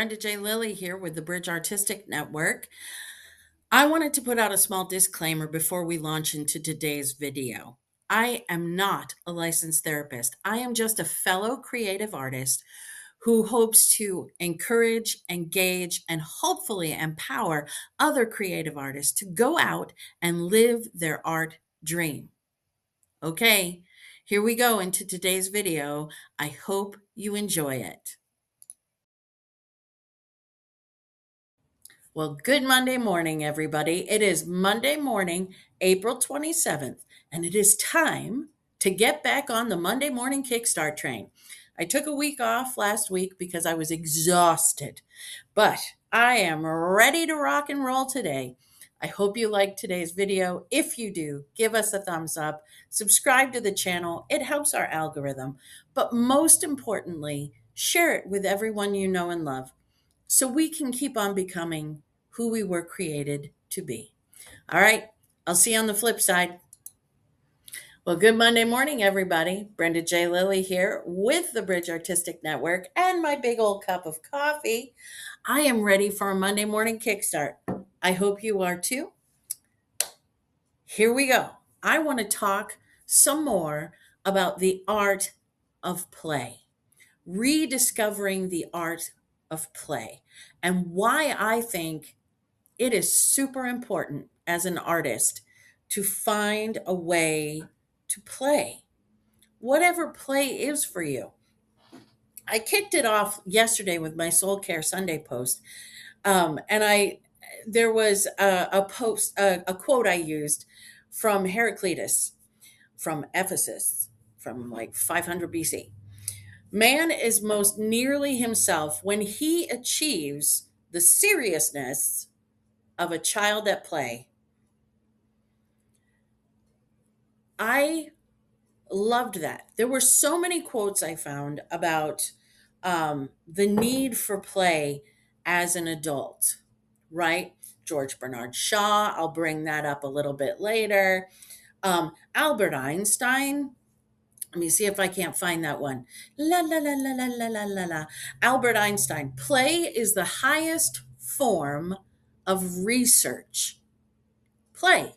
Brenda J. Lilly here with the Bridge Artistic Network. I wanted to put out a small disclaimer before we launch into today's video. I am not a licensed therapist. I am just a fellow creative artist who hopes to encourage, engage, and hopefully empower other creative artists to go out and live their art dream. Okay, here we go into today's video. I hope you enjoy it. Well, good Monday morning, everybody. It is Monday morning, April 27th, and it is time to get back on the Monday morning Kickstart train. I took a week off last week because I was exhausted, but I am ready to rock and roll today. I hope you liked today's video. If you do, give us a thumbs up, subscribe to the channel. It helps our algorithm, but most importantly, share it with everyone you know and love so we can keep on becoming who we were created to be. All right, I'll see you on the flip side. Well, good Monday morning, everybody. Brenda J. Lilly here with the Bridge Artistic Network and my big old cup of coffee. I am ready for a Monday morning kickstart. I hope you are too. Here we go. I want to talk some more about the art of play, rediscovering the art of play, and why I think it is super important as an artist to find a way to play, whatever play is for you. I kicked it off yesterday with my Soul Care Sunday post, and there was a post, a quote I used from Heraclitus, from Ephesus, from like 500 BC. Man is most nearly himself when he achieves the seriousness of a child at play. I loved that. There were so many quotes I found about the need for play as an adult, right? George Bernard Shaw, I'll bring that up a little bit later. Albert Einstein, let me see if I can't find that one. La la la la la la la la la. Albert Einstein, play is the highest form of research. Play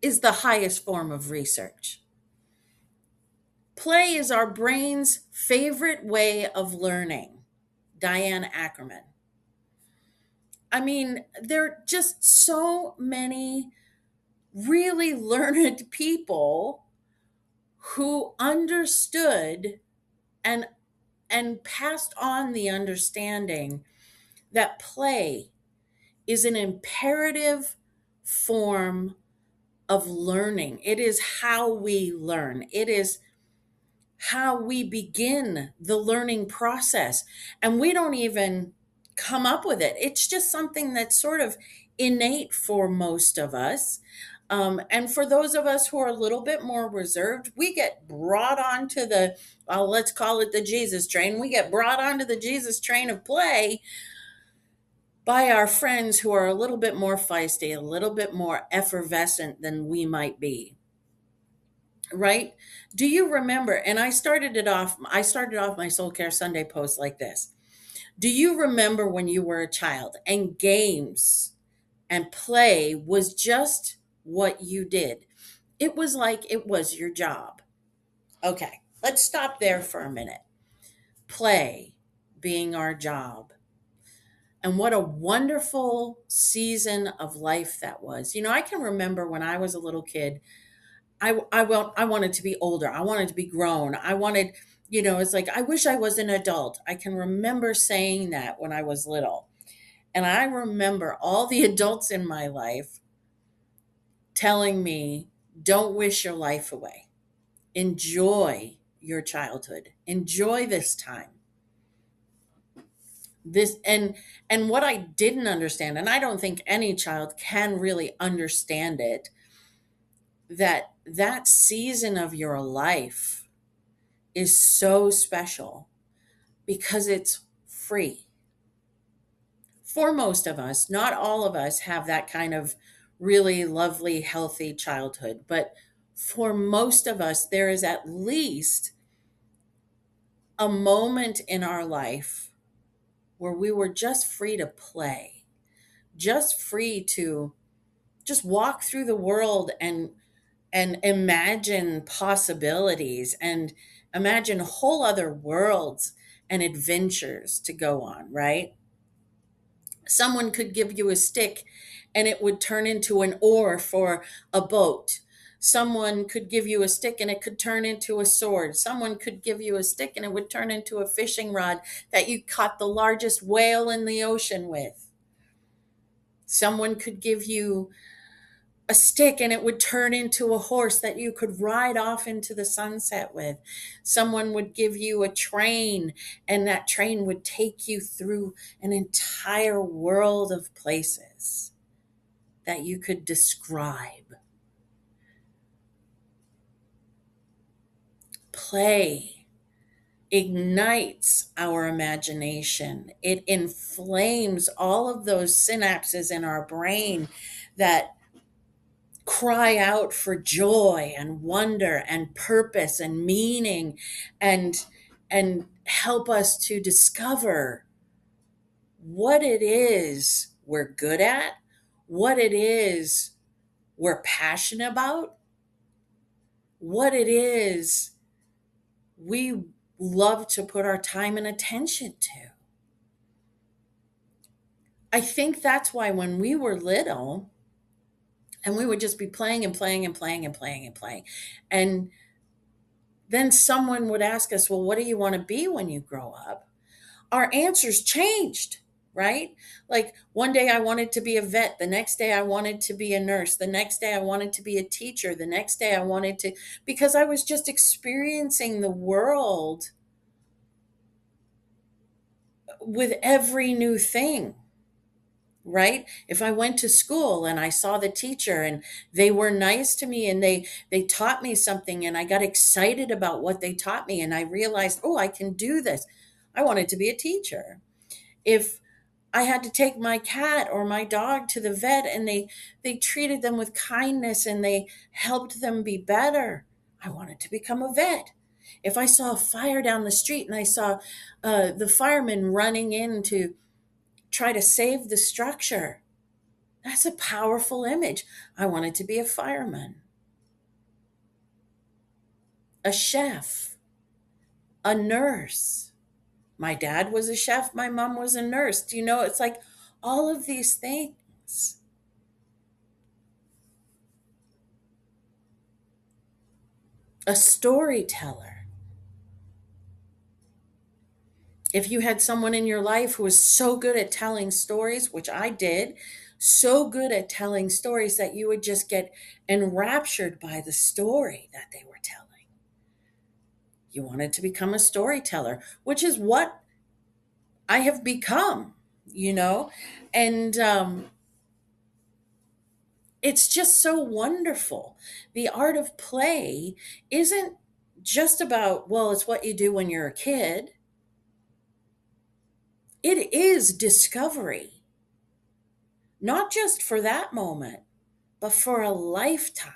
is the highest form of research. Play is our brain's favorite way of learning. Diane Ackerman. I mean, there are just so many really learned people who understood and passed on the understanding that play is an imperative form of learning. It is how we learn. It is how we begin the learning process. And we don't even come up with it. It's just something that's sort of innate for most of us. And for those of us who are a little bit more reserved, we get brought onto the, well, let's call it the Jesus train. We get brought onto the Jesus train of play by our friends who are a little bit more feisty, a little bit more effervescent than we might be. Right? Do you remember? And I started off my Soul Care Sunday post like this. Do you remember when you were a child and games and play was just what you did? It was like it was your job. Okay, let's stop there for a minute. Play being our job. And what a wonderful season of life that was. You know, I can remember when I was a little kid, I wanted to be older. I wanted to be grown. I wanted, it's like, I wish I was an adult. I can remember saying that when I was little. And I remember all the adults in my life telling me, don't wish your life away. Enjoy your childhood. Enjoy this time. This and what I didn't understand, and I don't think any child can really understand it, that season of your life is so special because it's free. For most of us, not all of us have that kind of really lovely, healthy childhood, but for most of us, there is at least a moment in our life where we were just free to play, just free to just walk through the world and imagine possibilities and imagine whole other worlds and adventures to go on, right? Someone could give you a stick and it would turn into an oar for a boat. Someone could give you a stick and it could turn into a sword. Someone could give you a stick and it would turn into a fishing rod that you caught the largest whale in the ocean with. Someone could give you a stick and it would turn into a horse that you could ride off into the sunset with. Someone would give you a train and that train would take you through an entire world of places that you could describe. Play ignites our imagination. It inflames all of those synapses in our brain that cry out for joy and wonder and purpose and meaning and and help us to discover what it is we're good at, what it is we're passionate about, what it is we love to put our time and attention to. I think that's why when we were little and we would just be playing and playing and playing and playing and playing, and then someone would ask us, well, what do you want to be when you grow up? Our answers changed, right? Like one day I wanted to be a vet. The next day I wanted to be a nurse. The next day I wanted to be a teacher. The next day I wanted to, because I was just experiencing the world with every new thing. Right? If I went to school and I saw the teacher and they were nice to me and they taught me something and I got excited about what they taught me and I realized, oh, I can do this. I wanted to be a teacher. If I had to take my cat or my dog to the vet and they treated them with kindness and they helped them be better, I wanted to become a vet. If I saw a fire down the street and I saw the firemen running in to try to save the structure, that's a powerful image. I wanted to be a fireman, a chef, a nurse. My dad was a chef. My mom was a nurse. Do you know, it's like all of these things. A storyteller. If you had someone in your life who was so good at telling stories, which I did, so good at telling stories that you would just get enraptured by the story that they were telling. You wanted to become a storyteller, which is what I have become, you know? And it's just so wonderful. The art of play isn't just about, well, it's what you do when you're a kid. It is discovery, not just for that moment, but for a lifetime.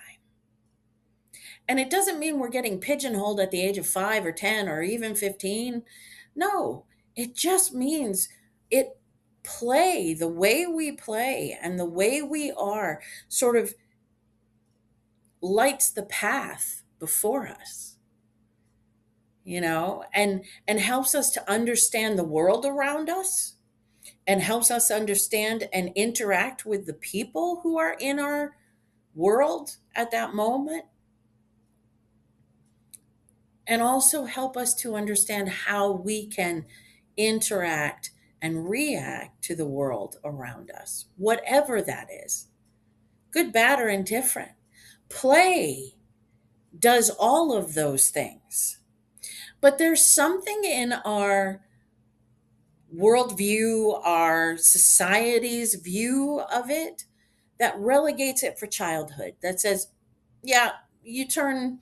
And it doesn't mean we're getting pigeonholed at the age of 5 or 10 or even 15. No, it just means it play, the way we play and the way we are sort of lights the path before us, you know, and helps us to understand the world around us and helps us understand and interact with the people who are in our world at that moment, and also help us to understand how we can interact and react to the world around us, whatever that is, good, bad, or indifferent. Play does all of those things. But there's something in our worldview, our society's view of it, that relegates it for childhood, that says, yeah, you turn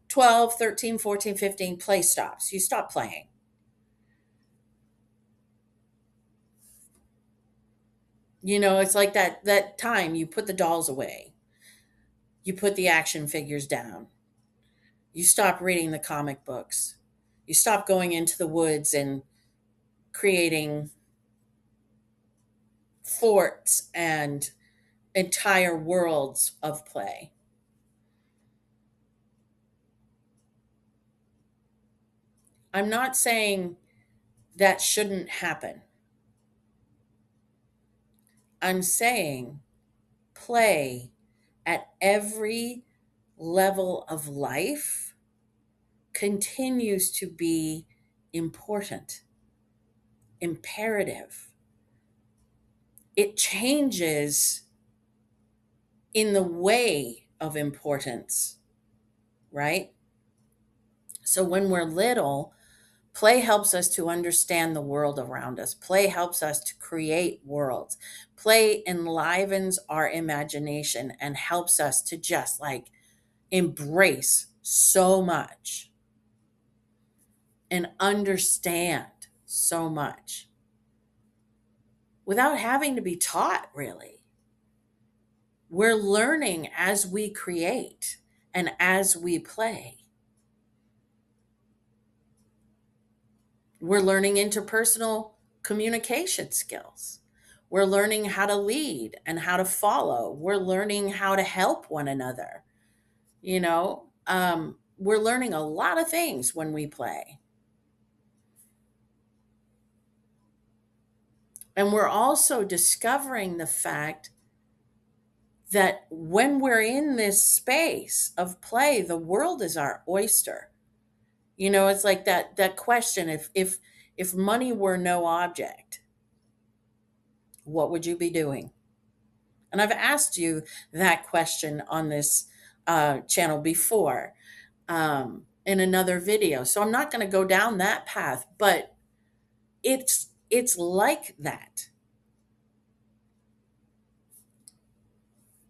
12, 13, 14, 15, play stops. You stop playing. You know, it's like that time you put the dolls away. You put the action figures down. You stop reading the comic books. You stop going into the woods and creating forts and entire worlds of play. I'm not saying that shouldn't happen. I'm saying play at every level of life continues to be important, imperative. It changes in the way of importance, right? So when we're little, play helps us to understand the world around us. Play helps us to create worlds. Play enlivens our imagination and helps us to just like embrace so much and understand so much without having to be taught, really. We're learning as we create and as we play. We're learning interpersonal communication skills. We're learning how to lead and how to follow. We're learning how to help one another. We're learning a lot of things when we play. And we're also discovering the fact that when we're in this space of play, the world is our oyster. It's like that question, if money were no object, what would you be doing? And I've asked you that question on this channel before, in another video. So I'm not going to go down that path, but it's like that.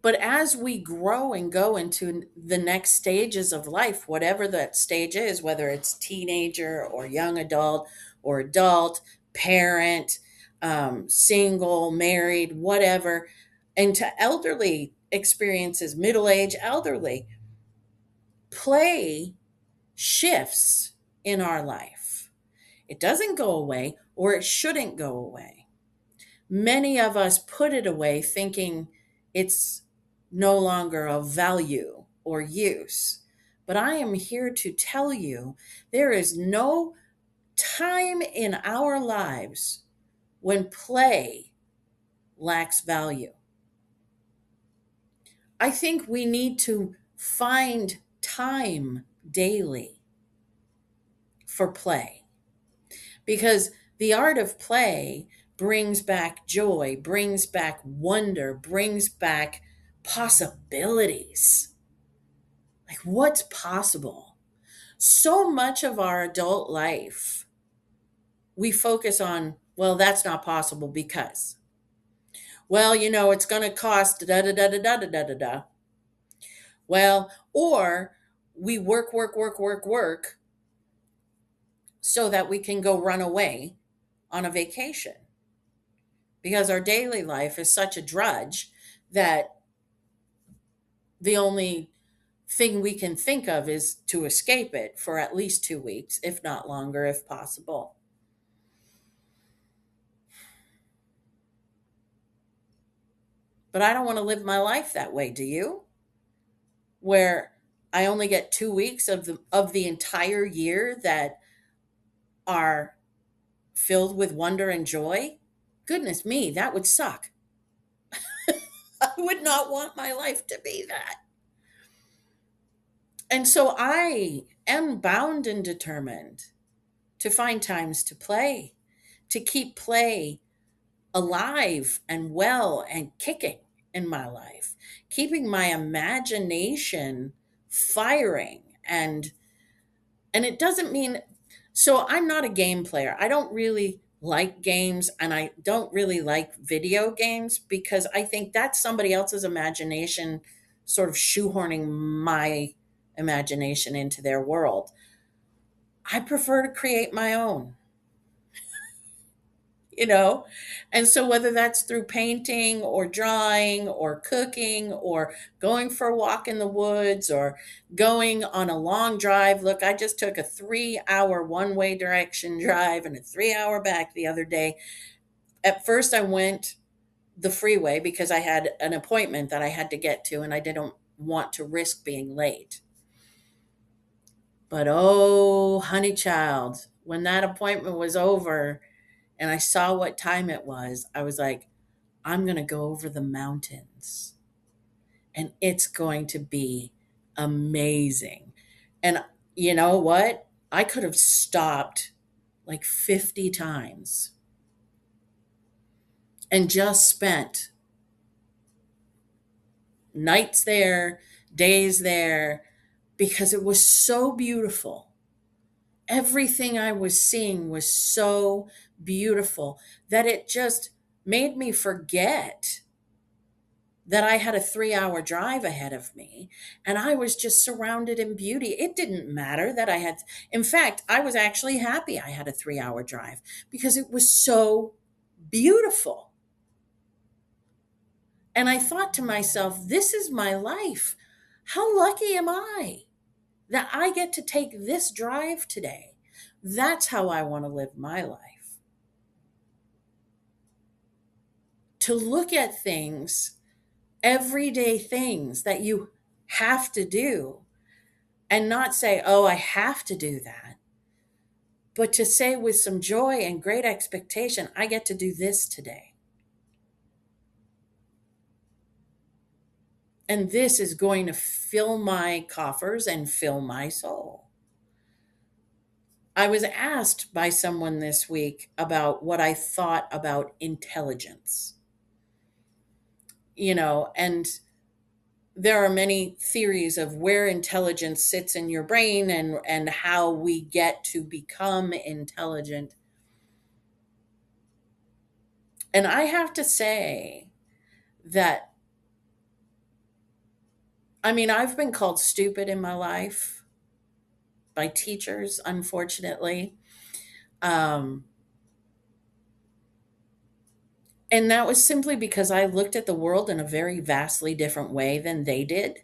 But as we grow and go into the next stages of life, whatever that stage is, whether it's teenager or young adult or adult, parent, single, married, whatever, and to elderly experiences, middle age, elderly, play shifts in our life. It doesn't go away, or it shouldn't go away. Many of us put it away thinking it's no longer of value or use. But I am here to tell you there is no time in our lives when play lacks value. I think we need to find time daily for play, because the art of play brings back joy, brings back wonder, brings back possibilities. Like, what's possible? So much of our adult life, we focus on, well, that's not possible because, well, it's going to cost da da da da da da da da da. Well, or we work, work, work, work, work so that we can go run away on a vacation, because our daily life is such a drudge that the only thing we can think of is to escape it for at least 2 weeks, if not longer, if possible. But I don't want to live my life that way, do you? Where I only get 2 weeks of the entire year that are filled with wonder and joy? Goodness me, that would suck. I would not want my life to be that. And so I am bound and determined to find times to play, to keep play alive and well and kicking in my life, keeping my imagination firing. And it doesn't mean, so I'm not a game player. I don't really like games, and I don't really like video games, because I think that's somebody else's imagination sort of shoehorning my imagination into their world. I prefer to create my own, you know? And so whether that's through painting or drawing or cooking or going for a walk in the woods or going on a long drive. Look, I just took a 3-hour one-way direction drive and a 3-hour back the other day. At first I went the freeway because I had an appointment that I had to get to and I didn't want to risk being late. But oh, honey child, when that appointment was over and I saw what time it was, I was like, I'm going to go over the mountains and it's going to be amazing. And you know what? I could have stopped like 50 times and just spent nights there, days there, because it was so beautiful. Everything I was seeing was so beautiful that it just made me forget that I had a 3 hour drive ahead of me and I was just surrounded in beauty. It didn't matter that I had, in fact, I was actually happy I had a 3 hour drive because it was so beautiful. And I thought to myself, this is my life. How lucky am I that I get to take this drive today? That's how I want to live my life. To look at things, everyday things that you have to do, and not say, oh, I have to do that, but to say with some joy and great expectation, I get to do this today. And this is going to fill my coffers and fill my soul. I was asked by someone this week about what I thought about intelligence. And there are many theories of where intelligence sits in your brain and how we get to become intelligent. And I have to say that, I mean, I've been called stupid in my life by teachers, unfortunately. Um, and that was simply because I looked at the world in a very vastly different way than they did.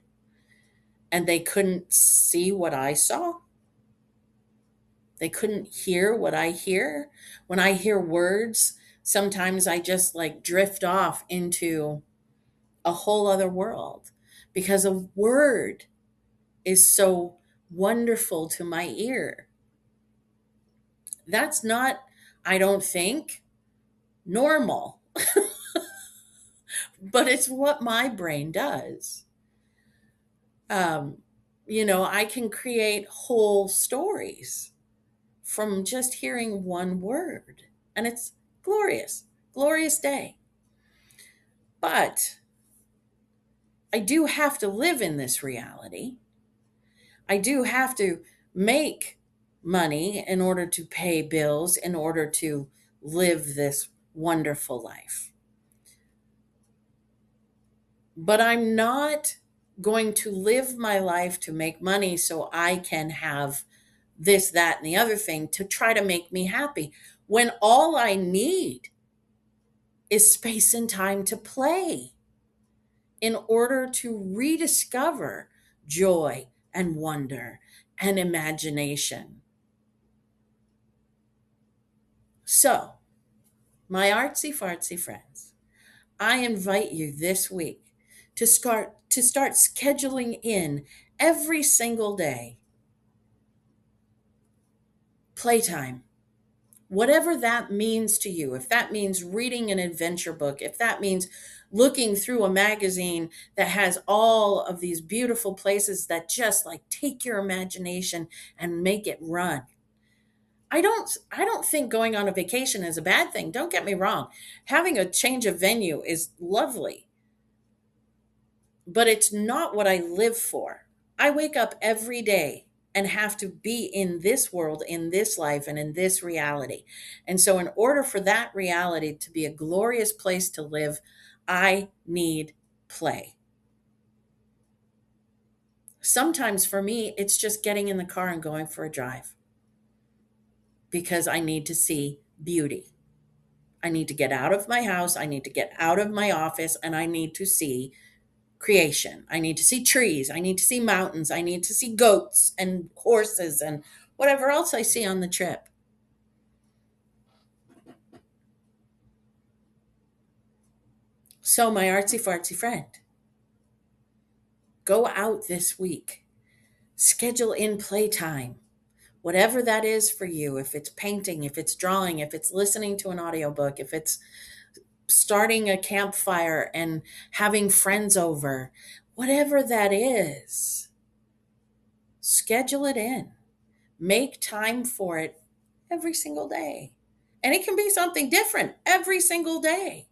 And they couldn't see what I saw. They couldn't hear what I hear. When I hear words, sometimes I just like drift off into a whole other world because a word is so wonderful to my ear. That's not, I don't think, normal, but it's what my brain does. Um, I can create whole stories from just hearing one word, and it's glorious, glorious day. But I do have to live in this reality. I do have to make money in order to pay bills, in order to live this wonderful life. But I'm not going to live my life to make money so I can have this, that, and the other thing to try to make me happy when all I need is space and time to play in order to rediscover joy and wonder and imagination. So, my artsy fartsy friends, I invite you this week to start scheduling in every single day playtime. Whatever that means to you, if that means reading an adventure book, if that means looking through a magazine that has all of these beautiful places that just like take your imagination and make it run. I don't think going on a vacation is a bad thing. Don't get me wrong. Having a change of venue is lovely, but it's not what I live for. I wake up every day and have to be in this world, in this life, and in this reality. And so, in order for that reality to be a glorious place to live, I need play. Sometimes for me, it's just getting in the car and going for a drive because I need to see beauty. I need to get out of my house, I need to get out of my office, and I need to see creation. I need to see trees. I need to see mountains. I need to see goats and horses and whatever else I see on the trip. So, my artsy fartsy friend, go out this week, schedule in playtime, whatever that is for you. If it's painting, if it's drawing, if it's listening to an audiobook, if it's starting a campfire and having friends over, whatever that is, schedule it in. Make time for it every single day. And it can be something different every single day.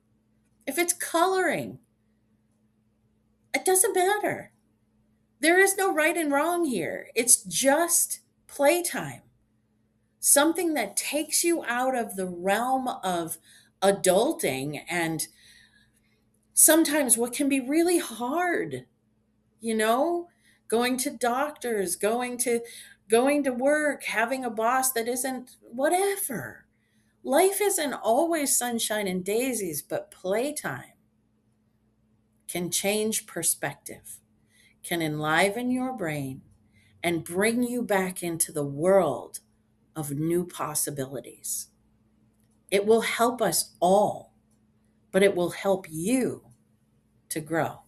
If it's coloring, it doesn't matter. There is no right and wrong here. It's just playtime. Something that takes you out of the realm of adulting and sometimes what can be really hard, you know, going to doctors, going to work, having a boss that isn't whatever. Life isn't always sunshine and daisies, but playtime can change perspective, can enliven your brain, and bring you back into the world of new possibilities. It will help us all, but it will help you to grow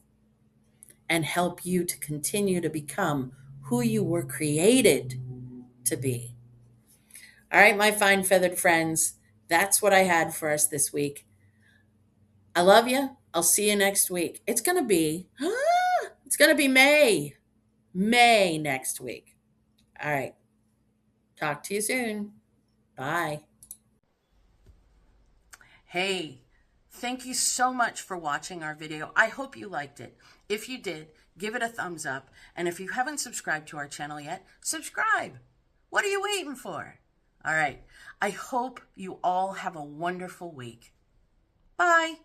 and help you to continue to become who you were created to be. All right, my fine feathered friends, that's what I had for us this week. I love you. I'll see you next week. It's going to be May next week. All right. Talk to you soon. Bye. Hey, thank you so much for watching our video. I hope you liked it. If you did, give it a thumbs up. And if you haven't subscribed to our channel yet, subscribe. What are you waiting for? All right. I hope you all have a wonderful week. Bye.